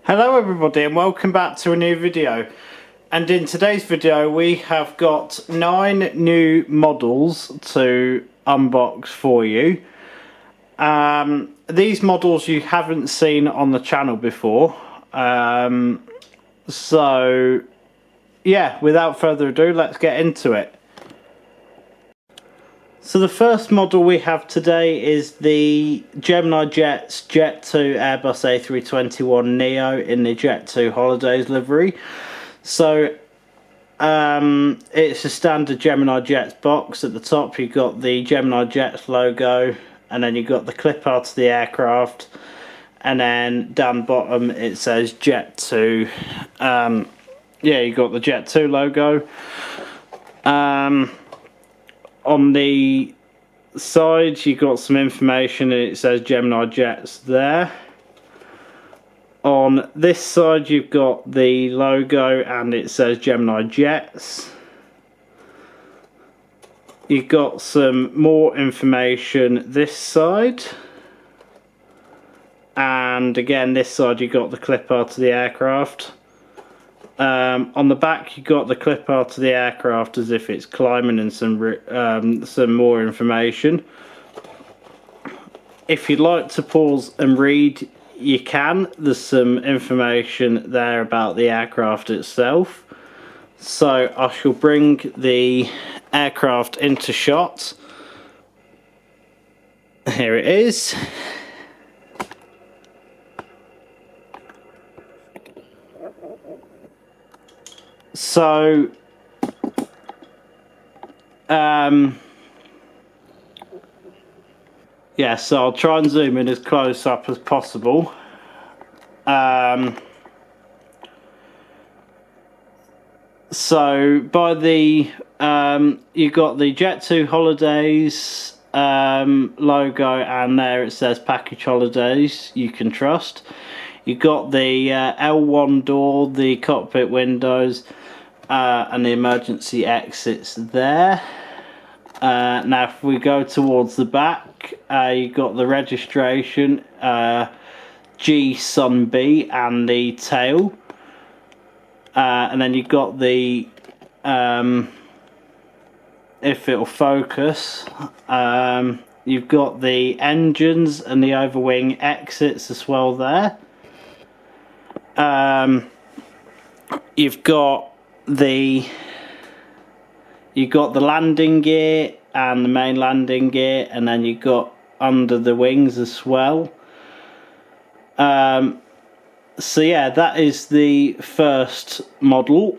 Hello everybody and welcome back to a new video, and in today's video we have got 9 new models to unbox for you. These models you haven't seen on the channel before, so yeah, without further ado, let's get into it. So the first model we have today is the Gemini Jets Jet 2 Airbus A321neo in the Jet 2 Holidays livery. So it's a standard Gemini Jets box. At the top you've got the Gemini Jets logo, and then you've got the clip art of the aircraft, and then down the bottom it says Jet 2. Yeah, you've got the Jet 2 logo. On the side you've got some information and it says Gemini Jets there. On this side you've got the logo and it says Gemini Jets. You've got some more information this side. And again this side you've got the clip art of the aircraft. On the back you got the clip art of the aircraft as if it's climbing, and some more information. If you'd like to pause and read, you can. There's some information there about the aircraft itself. So I shall bring the aircraft into shot. Here it is. So yeah, so I'll try and zoom in as close up as possible. So by the you got the Jet 2 Holidays logo, and there it says Package Holidays You Can Trust. You got the L1 door, the cockpit windows, and the emergency exits there. Now if we go towards the back, you got the registration, G Sun B, and the tail. And then you've got the, if it'll focus, you've got the engines and the overwing exits as well there. You've got the landing gear and the main landing gear, and then you've got under the wings as well. So yeah, that is the first model.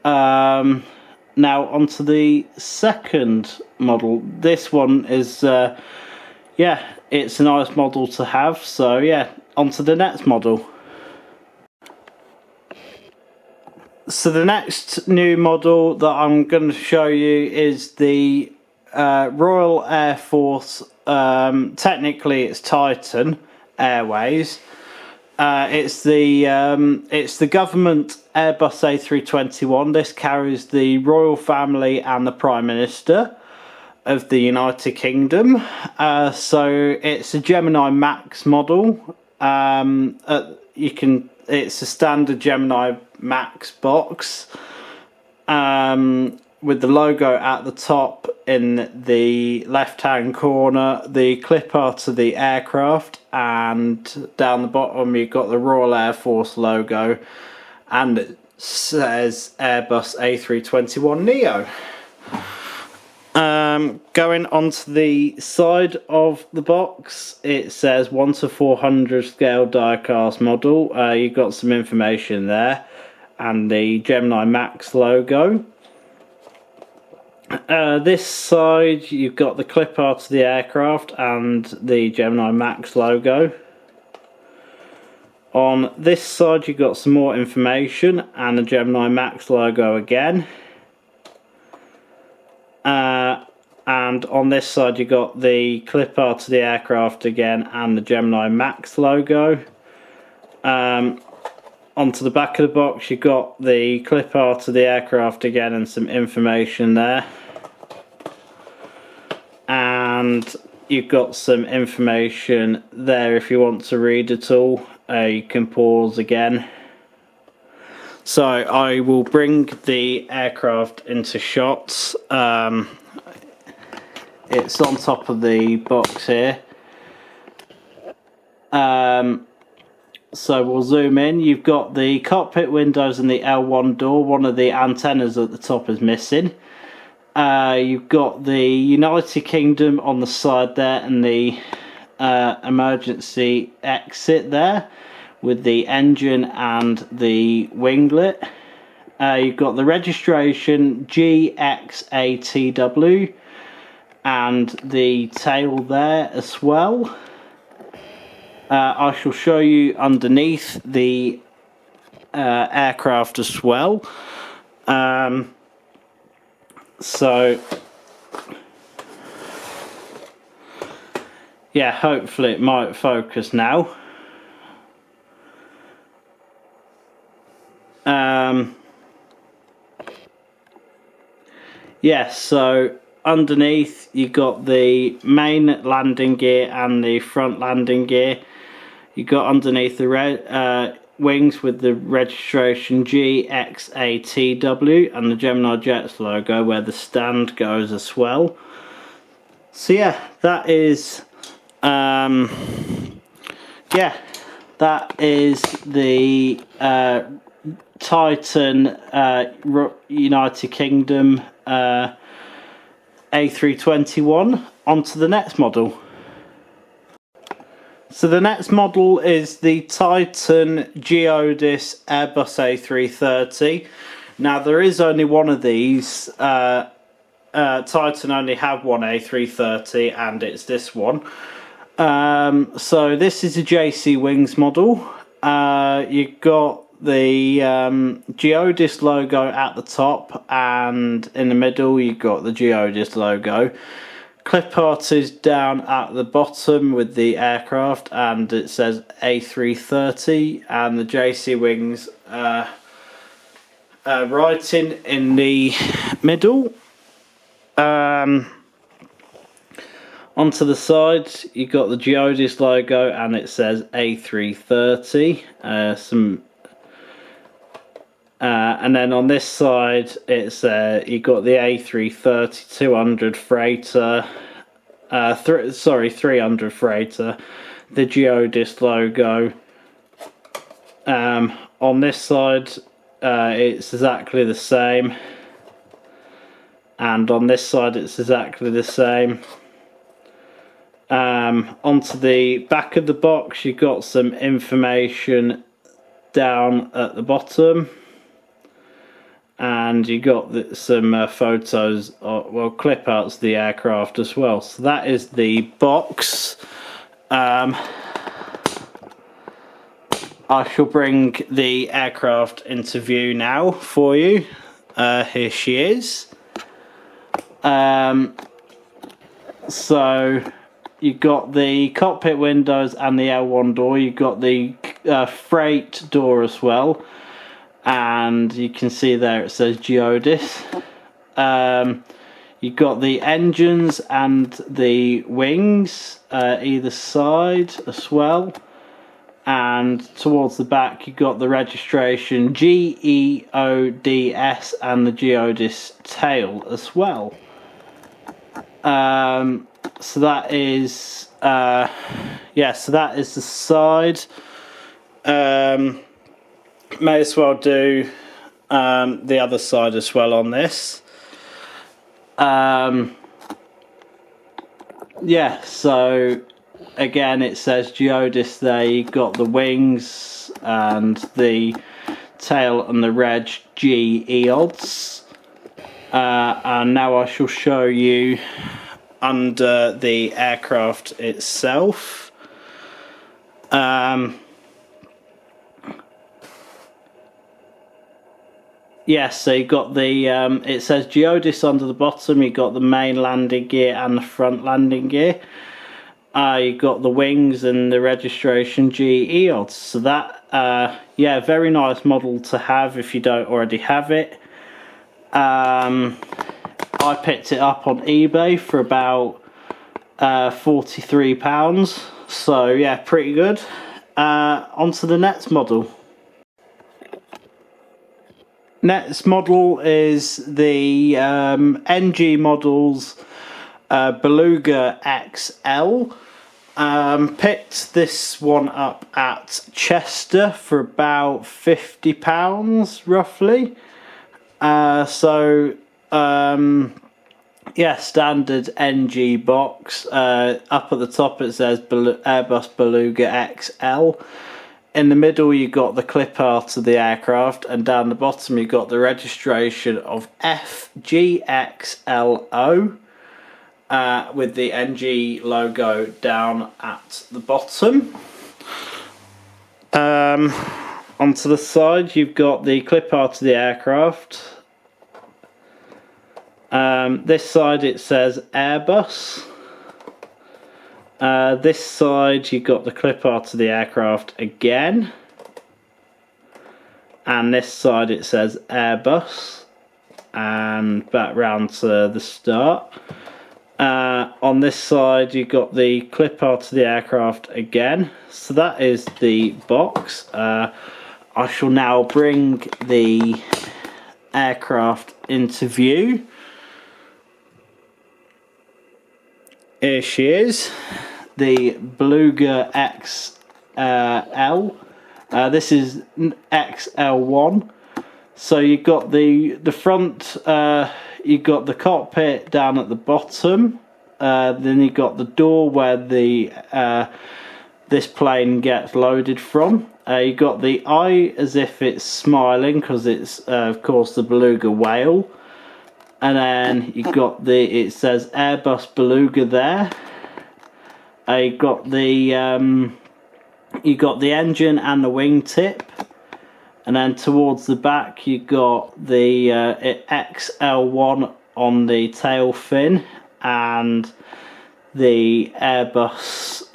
Now onto the second model. This one is yeah, it's a nice model to have. So yeah, onto the next model. So the next new model that I'm going to show you is the Royal Air Force, technically it's Titan Airways. It's the government Airbus A321. This carries the royal family and the Prime Minister of the United Kingdom. So it's a Gemini Max model. It's a standard Gemini Max box, with the logo at the top in the left hand corner, the clip art of the aircraft, and down the bottom you've got the Royal Air Force logo, and it says Airbus A321neo. Going onto the side of the box, it says 1:400 scale die-cast model. You've got some information there, and the Gemini Max logo. This side you've got the clip art of the aircraft and the Gemini Max logo. On this side you've got some more information and the Gemini Max logo again. And on this side you got the clip art of the aircraft again and the Gemini Max logo. Onto the back of the box you got the clip art of the aircraft again and some information there. And you've got some information there if you want to read it all. you can pause again. So I will bring the aircraft into shots. It's on top of the box here. So we'll zoom in. You've got the cockpit windows and the L1 door. One of the antennas at the top is missing. You've got the United Kingdom on the side there, and the emergency exit there with the engine and the winglet. You've got the registration GXATW and the tail there as well. I shall show you underneath the aircraft as well. So yeah, hopefully it might focus now. Yeah, so underneath you got the main landing gear and the front landing gear. You got underneath the wings with the registration GXATW and the Gemini Jets logo where the stand goes as well. So yeah, that is the Titan United Kingdom A321. On to the next model. So the next model is the Titan Geodis Airbus A330. Now there is only one of these. Titan only have one A330 and it's this one. So this is a JC Wings model. You've got the Geodis logo at the top, and in the middle you've got the Geodis logo. Clip art is down at the bottom with the aircraft, and it says A330, and the JC Wings writing in the middle. Onto the side you got the Geodis logo and it says A330. And then on this side it's you got the A330-200 freighter, 300 freighter, the Geodis logo. On this side it's exactly the same, and on this side it's exactly the same. Onto the back of the box you've got some information down at the bottom, and you got some photos, clip arts of the aircraft as well. So that is the box. I shall bring the aircraft into view now for you. Here she is. So you've got the cockpit windows and the L1 door. You've got the freight door as well, and you can see there it says Geodis. You've got the engines and the wings either side as well, and towards the back you've got the registration GEODS and the Geodis tail as well. So that is so that is the side. May as well do the other side as well on this. Yeah, so again it says Geodis there. You've got the wings and the tail and the reg GEODS. And now I shall show you under the aircraft itself. Yes, so you got the it says Geodis under the bottom. You got the main landing gear and the front landing gear. You got the wings and the registration GEODS. So that yeah, very nice model to have if you don't already have it. I picked it up on eBay for about £43, so yeah, pretty good. Onto the next model. Next model is the NG Models Beluga XL. Picked this one up at Chester for about £50 roughly. Yeah, standard NG box. Up at the top it says Airbus Beluga XL. In the middle you got the clip art of the aircraft, and down the bottom you got the registration of FGXLO with the NG logo down at the bottom. Onto the side you've got the clip art of the aircraft. This side it says Airbus. This side you got the clip art of the aircraft again, and this side it says Airbus, and back round to the start. On this side you got the clip art of the aircraft again. So that is the box. I shall now bring the aircraft into view. Here she is, the Beluga XL. This is XL1. So you've got the front, you've got the cockpit down at the bottom. Then you've got the door where the this plane gets loaded from. You've got the eye as if it's smiling because it's of course the beluga whale. And then you got it says Airbus Beluga there. You got the engine and the wingtip, and then towards the back you got the XL1 on the tail fin and the Airbus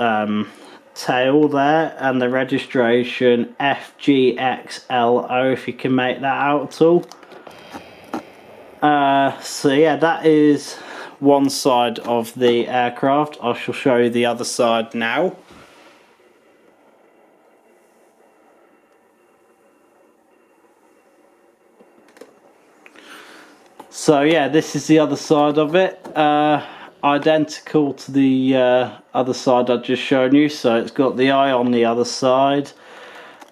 tail there, and the registration FGXLO, if you can make that out at all. So yeah, that is one side of the aircraft. I shall show you the other side now. So yeah, this is the other side of it. Identical to the other side I've just shown you. So it's got the eye on the other side.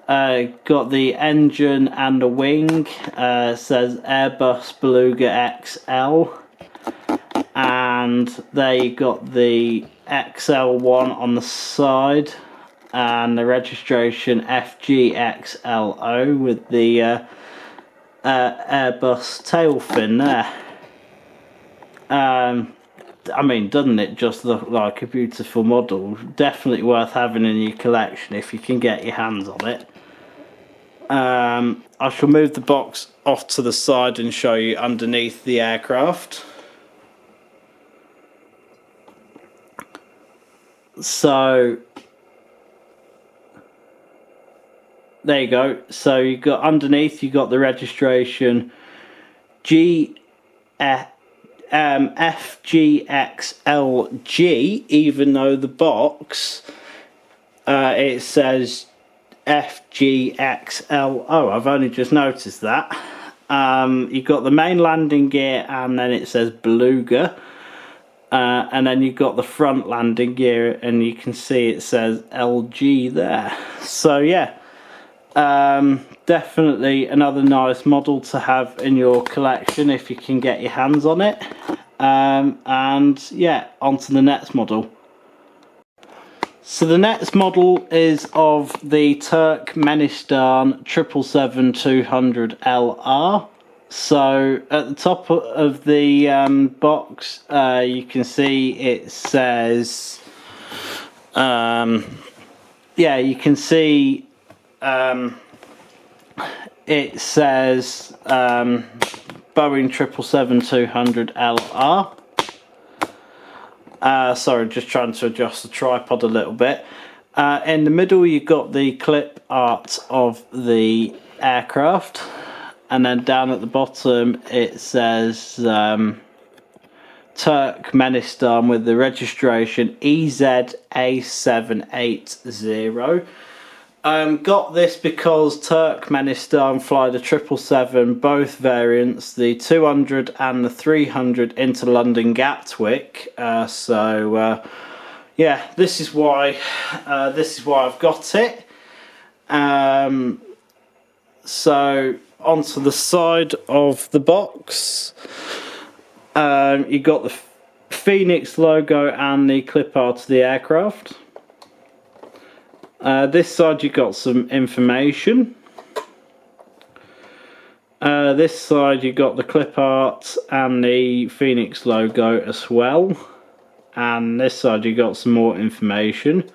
Got the engine and the wing. It says Airbus Beluga XL, and there you got the XL1 on the side, and the registration FGXLO with the Airbus tail fin there. I mean, doesn't it just look like a beautiful model? Definitely worth having in your collection if you can get your hands on it. I shall move the box off to the side and show you underneath the aircraft. So there you go. So you got underneath, you got the registration FGXLG, even though the box it says FGXLO. I've only just noticed that. You've got the main landing gear, and then it says Beluga, and then you've got the front landing gear, and you can see it says LG there. So yeah, definitely another nice model to have in your collection if you can get your hands on it. And yeah, on to the next model. So the next model is of the Turkmenistan 777-200LR. So at the top of the box, you can see it says, yeah, you can see it says Boeing 777-200LR. Sorry, just trying to adjust the tripod a little bit. In the middle you got the clip art of the aircraft, and then down at the bottom it says Turkmenistan with the registration EZA780. Got this because Turkmenistan fly the 777, both variants, the 200 and the 300 into London Gatwick. Yeah, this is why I've got it. So onto the side of the box, you got the Phoenix logo and the clip art of the aircraft. This side you got some information. This side you got the clip art and the Phoenix logo as well. And this side you got some more information.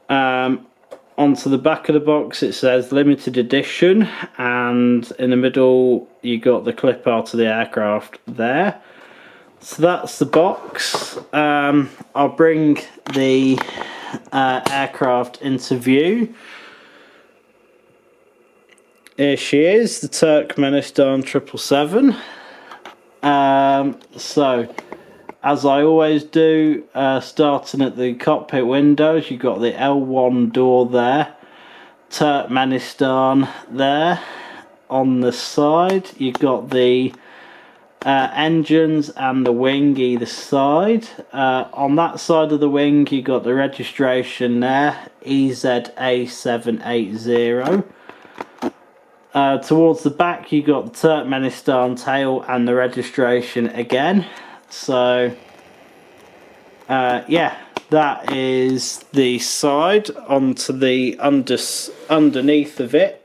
Onto the back of the box it says limited edition, and in the middle you got the clip art of the aircraft there. So that's the box. I'll bring the aircraft into view. Here she is, the Turkmenistan 777. So, as I always do, starting at the cockpit windows, you've got the L1 door there, Turkmenistan there. On the side, you've got the engines and the wing either side. On that side of the wing you got the registration there, EZA780. Towards the back you got the Turkmenistan tail and the registration again. So yeah, that is the side. Onto the underneath of it.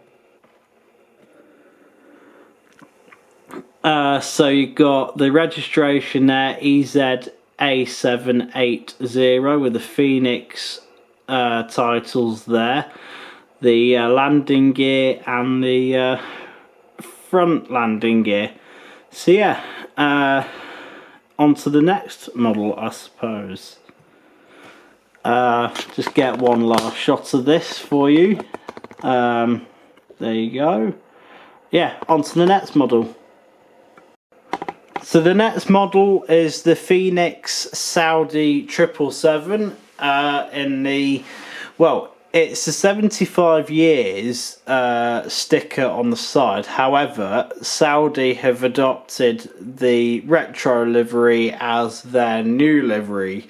So you got the registration there, EZA780, with the Phoenix titles there, the landing gear and the front landing gear. So yeah, onto the next model, I suppose. Just get one last shot of this for you. There you go. Yeah, onto the next model. So the next model is the Phoenix Saudi 777 in the, well, it's a 75 years sticker on the side. However, Saudi have adopted the retro livery as their new livery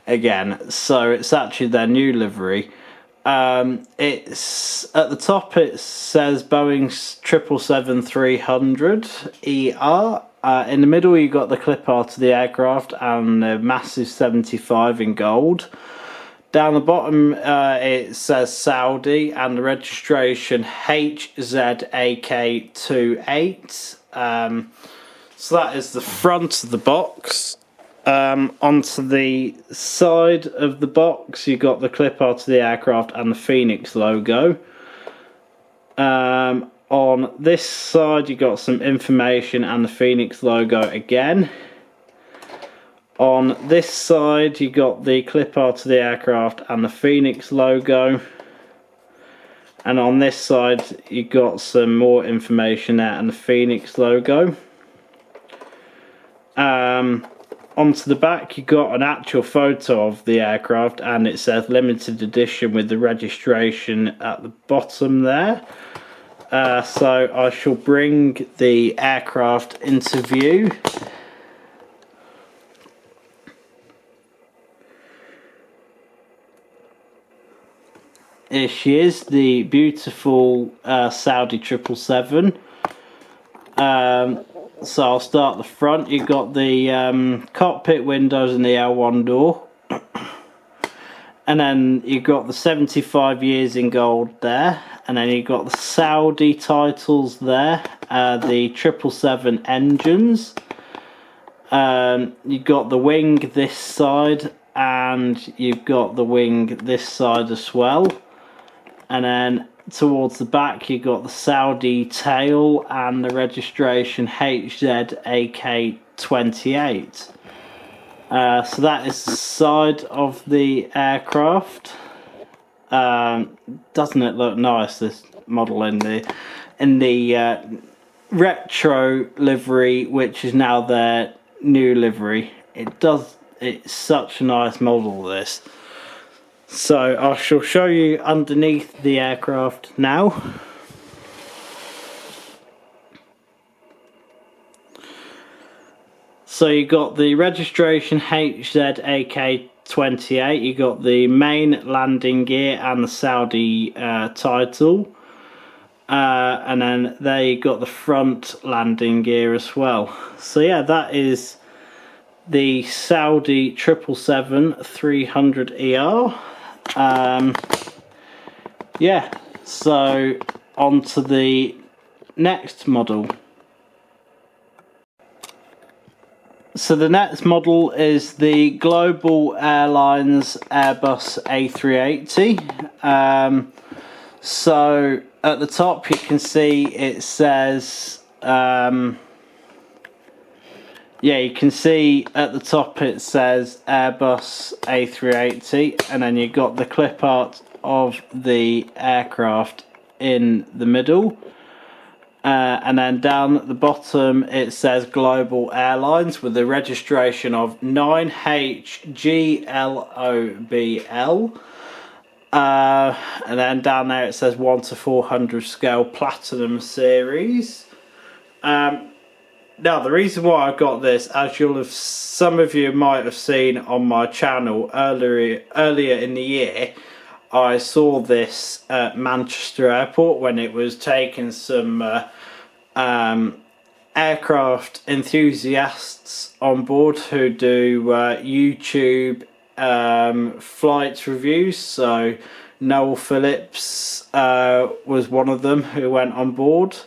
again. So it's actually their new livery. It's at the top it says Boeing 777-300 ER. In the middle you got the clip art of the aircraft and the massive 75 in gold. Down the bottom it says Saudi and the registration HZAK28. So that is the front of the box. Onto the side of the box you got the clip art of the aircraft and the Phoenix logo. On this side you got some information and the Phoenix logo again. On this side you got the clip art of the aircraft and the Phoenix logo. And on this side you got some more information there and the Phoenix logo. Onto the back you got an actual photo of the aircraft and it says limited edition with the registration at the bottom there. So I shall bring the aircraft into view. Here she is, the beautiful Saudi 777. So I'll start the front. You've got the cockpit windows and the L1 door. And then you've got the 75 years in gold there. And then you've got the Saudi titles there. The 777 engines. You've got the wing this side. And you've got the wing this side as well. And then towards the back you've got the Saudi tail and the registration HZAK28. So that is the side of the aircraft. Doesn't it look nice, this model in the retro livery, which is now their new livery? It's such a nice model, this. So I shall show you underneath the aircraft now. So you got the registration HZAK28, you got the main landing gear and the Saudi title. And then there you got the front landing gear as well. So yeah, that is the Saudi 777-300ER. Yeah, so on to the next model. So the next model is the Global Airlines Airbus A380. So at the top you can see it says, yeah, you can see at the top it says Airbus A380, and then you got the clip art of the aircraft in the middle. And then down at the bottom it says Global Airlines with the registration of 9HGLOBL. And then down there it says 1 to 400 scale Platinum Series. Now the reason why I got this, as some of you might have seen on my channel earlier in the year, I saw this at Manchester Airport when it was taking some aircraft enthusiasts on board who do YouTube flight reviews. So Noel Phillips was one of them who went on board.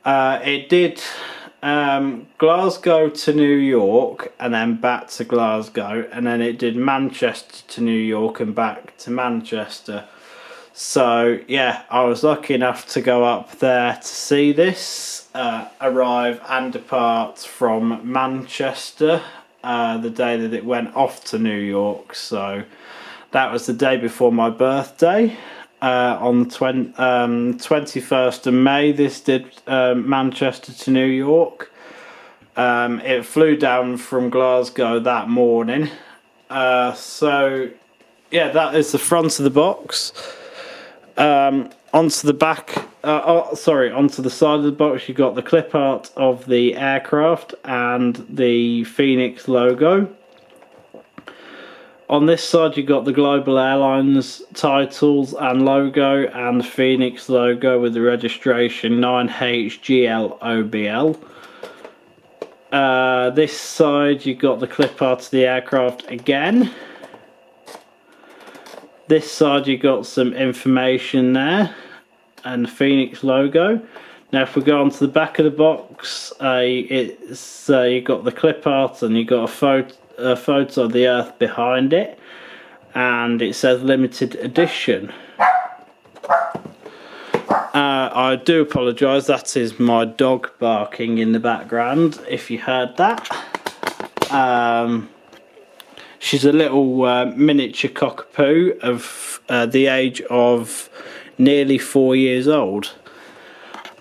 It did Glasgow to New York and then back to Glasgow, and then it did Manchester to New York and back to Manchester. So yeah, I was lucky enough to go up there to see this arrive and depart from Manchester the day that it went off to New York. So that was the day before my birthday. On the 21st of May this did Manchester to New York. It flew down from Glasgow that morning. So yeah, that is the front of the box. Onto the back, onto the side of the box you got the clip art of the aircraft and the Phoenix logo. On this side you got the Global Airlines titles and logo and the Phoenix logo with the registration 9HGLOBL. This side you got the clip art of the aircraft again. This side you got some information there and the Phoenix logo. Now if we go on to the back of the box, you got the clip art and you got a photo of the Earth behind it, and it says limited edition. I do apologise, that is my dog barking in the background if you heard that. She's a little miniature cockapoo of the age of nearly 4 years old.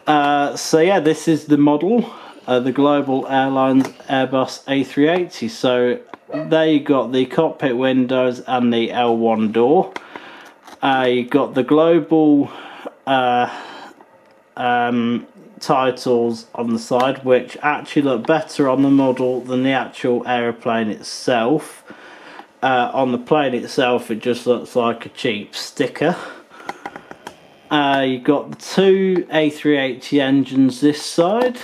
So yeah, this is the model, the Global Airlines Airbus A380. So there you got the cockpit windows and the L1 door. You got the global titles on the side, which actually look better on the model than the actual aeroplane itself. On the plane itself it just looks like a cheap sticker. You've got the two A380 engines this side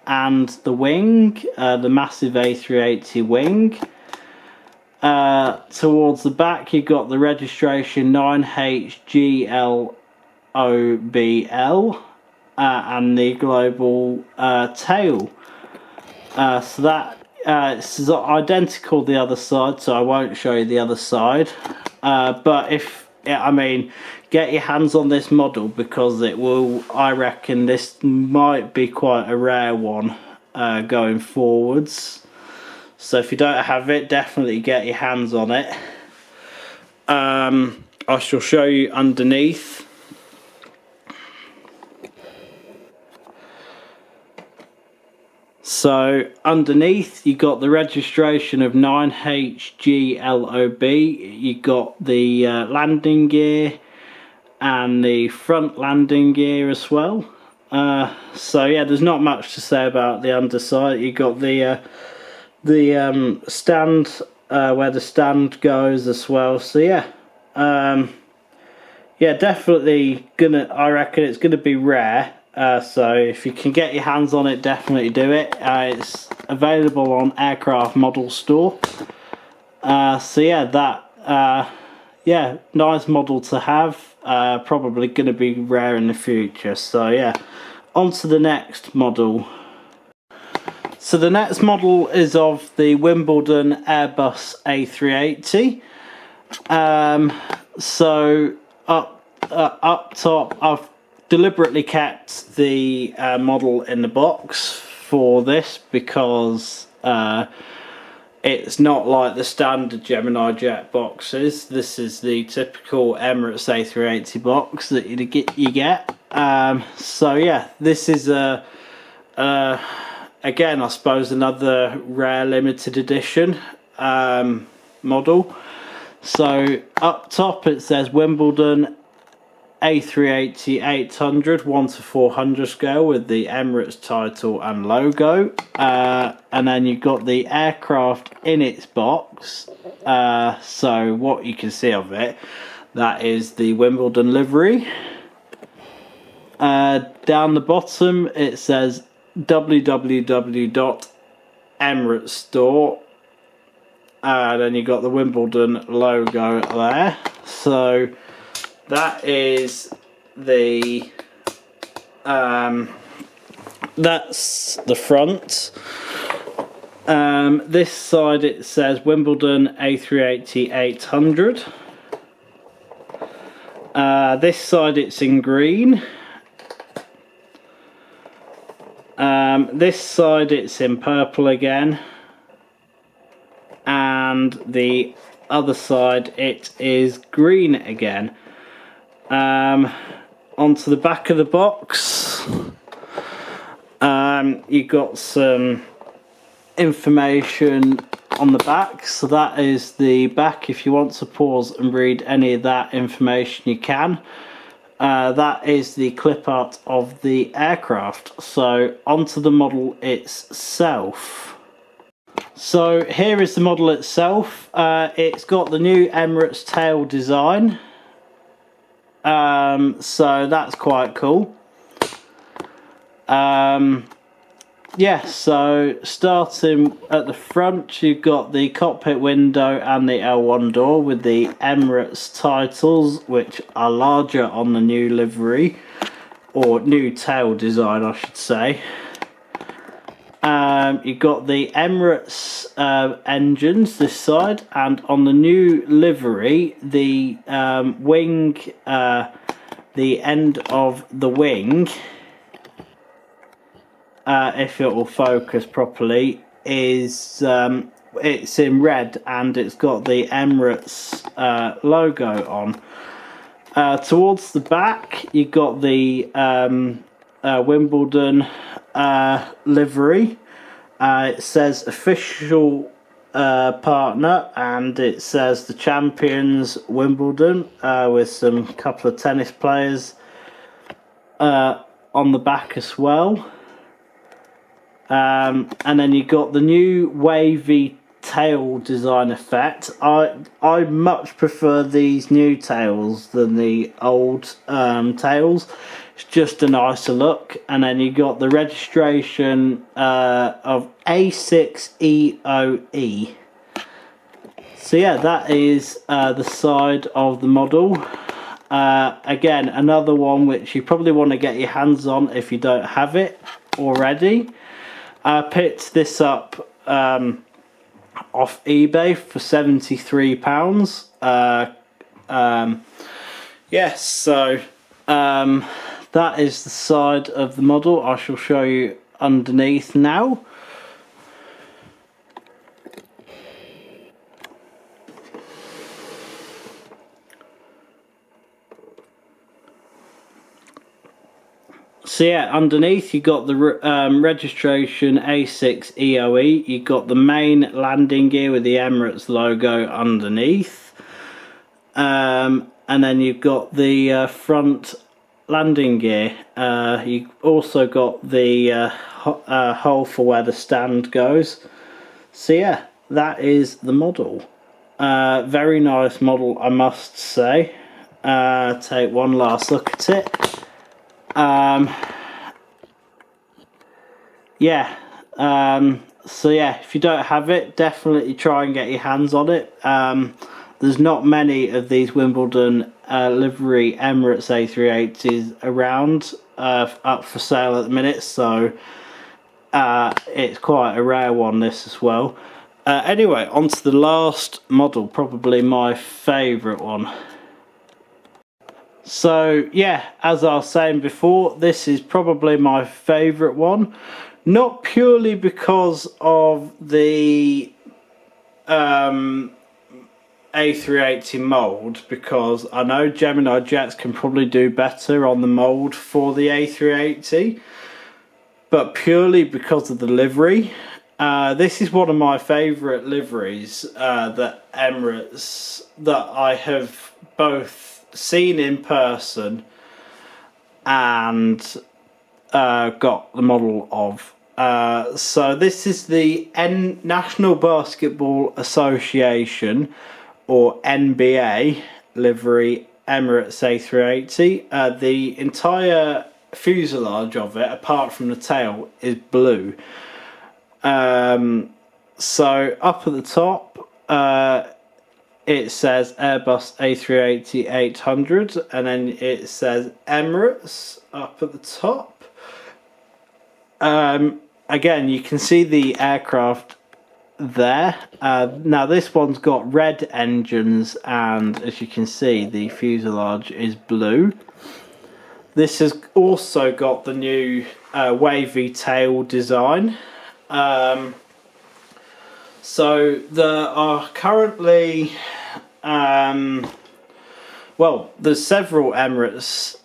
and the wing, the massive A380 wing. Towards the back you've got the registration 9HGLOBL and the global tail. So that it's identical the other side, so I won't show you the other side. But get your hands on this model because it will, I reckon this might be quite a rare one going forwards. So if you don't have it, definitely get your hands on it. I shall show you underneath. So underneath you got the registration of 9HGLOB. You got the landing gear and the front landing gear as well. So yeah, there's not much to say about the underside. You got the stand where the stand goes as well. So yeah, yeah, definitely I reckon it's gonna be rare. So if you can get your hands on it, definitely do it. It's available on Aircraft Model Store. So yeah, yeah, nice model to have. Probably going to be rare in the future. So yeah, on to the next model. So the next model is of the Wimbledon Airbus A380. So up top, I've deliberately kept the model in the box for this because it's not like the standard Gemini Jet boxes. This is the typical Emirates A380 box that you get. So yeah, this is again, I suppose, another rare limited edition model. So up top it says Wimbledon A380 800 1:400 scale with the Emirates title and logo, and then you've got the aircraft in its box. So what you can see of it, that is the Wimbledon livery. Down the bottom it says www.Emirates store, then you got the Wimbledon logo there. So that is the that's the front. This side it says Wimbledon A380 800. This side it's in green. This side it's in purple again, and the other side it is green again. Onto the back of the box, you got some information on the back. So that is the back. If you want to pause and read any of that information, you can. That is the clip art of the aircraft. So onto the model itself. So here is the model itself. It's got the new Emirates tail design. So that's quite cool. Yeah, so starting at the front, you've got the cockpit window and the L1 door with the Emirates titles, which are larger on the new livery, or new tail design I should say. You've got the Emirates engines this side, and on the new livery, the wing, the end of the wing, if it will focus properly, is it's in red and it's got the Emirates logo on. Towards the back, you've got the Wimbledon livery. It says official partner, and it says the champions Wimbledon, with some couple of tennis players on the back as well. And then you got the new wavy tail design effect. I much prefer these new tails than the old tails. It's just a nicer look. And then you got the registration of A6EOE. So yeah, that is the side of the model. Again, another one which you probably want to get your hands on if you don't have it already. I picked this up off eBay for £73. Yes, so that is the side of the model. I shall show you underneath now. So yeah, underneath you got the registration A6EOE. You got the main landing gear with the Emirates logo underneath, and then you've got the front landing gear. You also got the hole for where the stand goes. So yeah, that is the model. Very nice model, I must say. Take one last look at it. Yeah, so yeah, if you don't have it, definitely try and get your hands on it. There's not many of these Wimbledon livery Emirates A380s around up for sale at the minute, so it's quite a rare one, this as well. Anyway, on to the last model, probably my favourite one. So yeah, as I was saying before, this is probably my favourite one. Not purely because of the A380 mould, because I know Gemini Jets can probably do better on the mould for the A380, but purely because of the livery. This is one of my favourite liveries that Emirates, that I have both seen in person and got the model of. So this is the National Basketball Association, or NBA, livery Emirates A380. The entire fuselage of it, apart from the tail, is blue. So up at the top, it says Airbus A380-800, and then it says Emirates up at the top. Again, you can see the aircraft there. Now this one's got red engines, and as you can see, the fuselage is blue. This has also got the new wavy tail design. So there are currently, well, there's several Emirates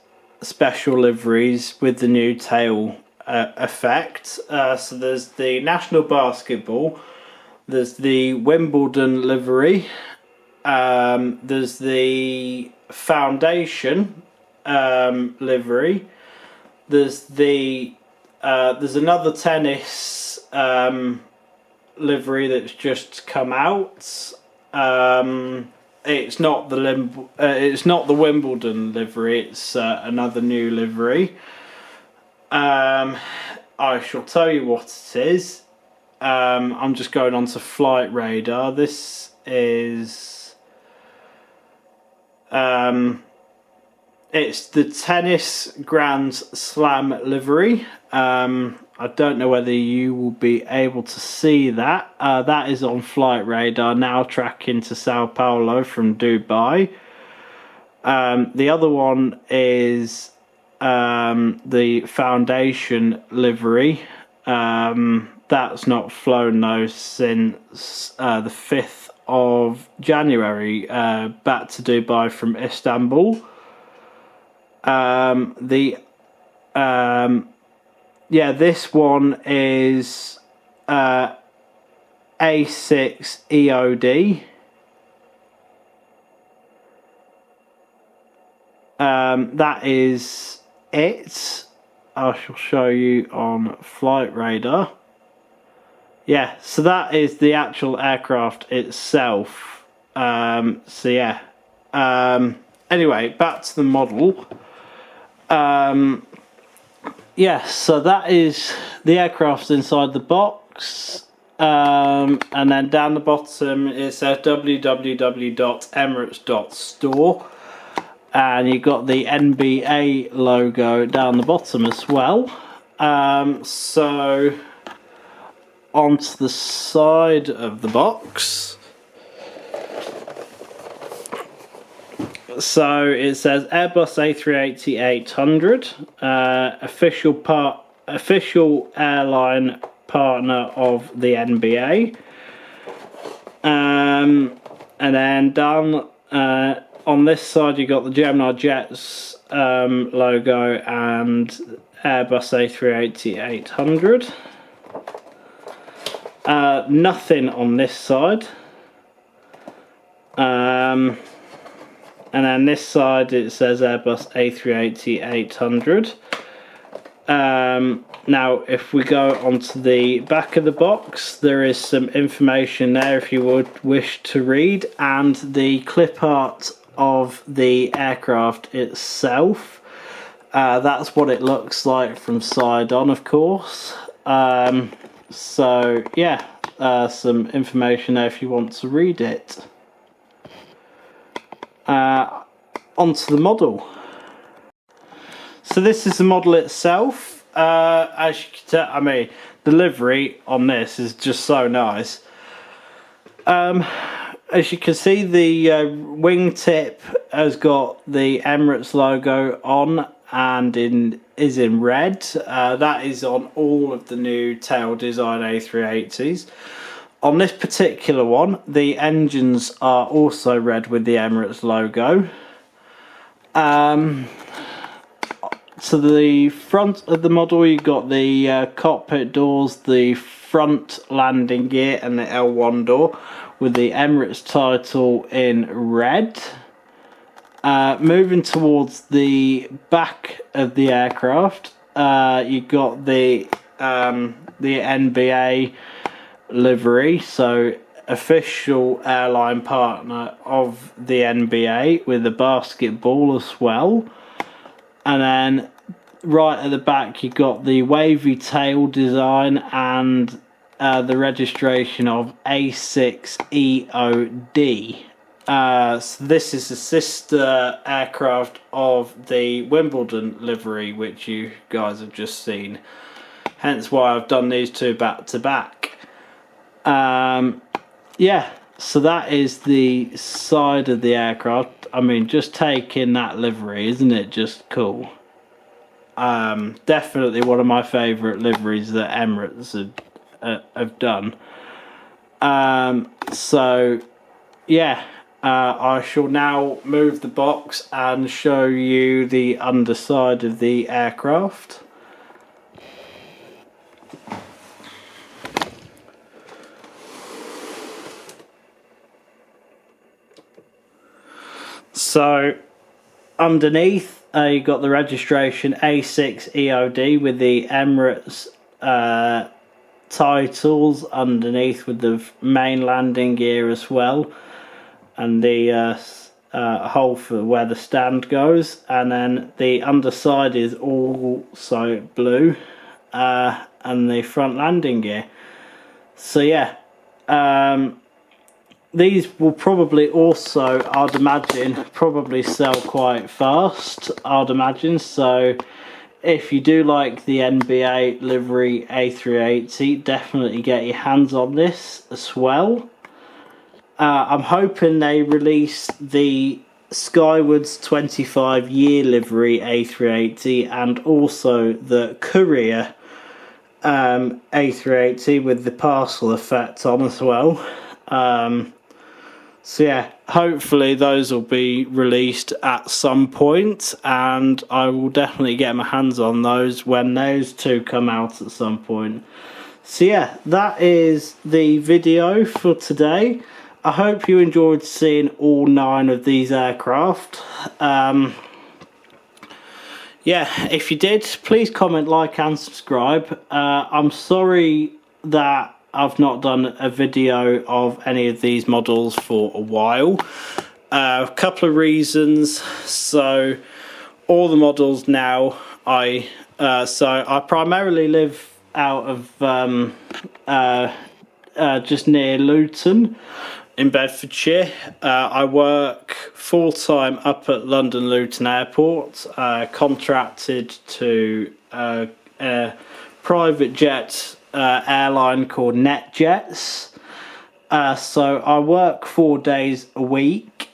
special liveries with the new tail effect. So there's the National Basketball, there's the Wimbledon livery, there's the Foundation livery, there's another tennis livery that's just come out. It's not the Wimbledon livery. It's another new livery. I shall tell you what it is. I'm just going on to Flight Radar. This is it's the Tennis Grand Slam livery. I don't know whether you will be able to see that. That is on Flight Radar, now tracking to Sao Paulo from Dubai. The other one is the Foundation livery. That's not flown though since the 5th of January, back to Dubai from Istanbul. Yeah, this one is A6 EOD. That is it. I shall show you on Flight Radar. Yeah, so that is the actual aircraft itself. So yeah. Anyway, back to the model. Yeah, so that is the aircraft inside the box. And then down the bottom it says www.emirates.store. And you got the NBA logo down the bottom as well. So onto the side of the box. So it says Airbus A380-800, official airline partner of the NBA. And then down on this side you got the Gemini Jets logo, and Airbus A380-800. Nothing on this side. And then this side it says Airbus A380-800. Now if we go onto the back of the box, there is some information there if you would wish to read, and the clip art of the aircraft itself. That's what it looks like from side on, of course. So yeah, some information there if you want to read it. Onto the model. So this is the model itself. As you can tell, I mean, the livery on this is just so nice. As you can see, the wingtip has got the Emirates logo on and is in red. That is on all of the new tail design A380s. On this particular one, the engines are also red with the Emirates logo. To the front of the model, you've got the cockpit doors, the front landing gear and the L1 door with the Emirates title in red. Moving towards the back of the aircraft, you've got the NBA livery, so official airline partner of the NBA with the basketball as well. And then right at the back you've got the wavy tail design and the registration of A6EOD. So this is the sister aircraft of the Wimbledon livery, which you guys have just seen. Hence why I've done these two back to back. Yeah, so that is the side of the aircraft. I mean, just taking that livery, isn't it just cool? Definitely one of my favourite liveries that Emirates have done. So yeah, I shall now move the box and show you the underside of the aircraft. So underneath you got the registration A6EOD with the Emirates titles underneath, with the main landing gear as well, and the hole for where the stand goes. And then the underside is also blue, and the front landing gear. So yeah, these will probably also, I'd imagine, probably sell quite fast, I'd imagine. So if you do like the NBA livery A380, definitely get your hands on this as well. I'm hoping they release the Skywards 25-year livery A380 and also the Courier A380 with the parcel effect on as well. So yeah, hopefully those will be released at some point, and I will definitely get my hands on those when those two come out at some point. So yeah, that is the video for today. I hope you enjoyed seeing all 9 of these aircraft. Yeah, if you did, please comment, like and subscribe. I'm sorry that I've not done a video of any of these models for a while. A couple of reasons. So all the models now, I primarily live out of just near Luton in Bedfordshire. I work full-time up at London Luton Airport, contracted to a private jet airline called NetJets. So I work 4 days a week.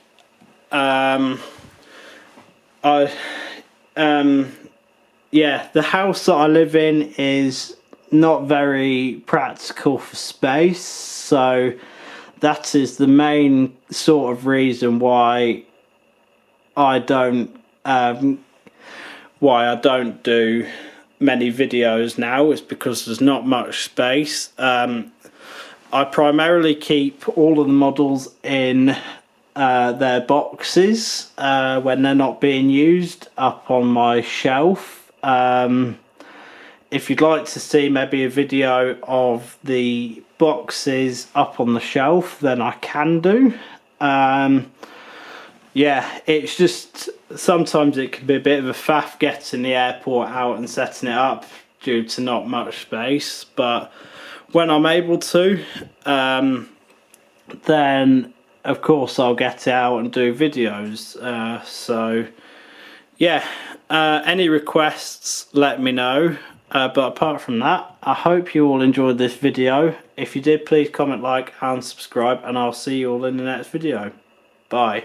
Yeah, the house that I live in is not very practical for space, so that is the main sort of reason why I don't do many videos now is because there's not much space. I primarily keep all of the models in their boxes when they're not being used up on my shelf. If you'd like to see maybe a video of the boxes up on the shelf, then I can do. Yeah, it's just sometimes it can be a bit of a faff getting the airport out and setting it up due to not much space, but when I'm able to, then of course I'll get out and do videos. So yeah, any requests, let me know. But apart from that, I hope you all enjoyed this video. If you did, please comment, like and subscribe, and I'll see you all in the next video. Bye.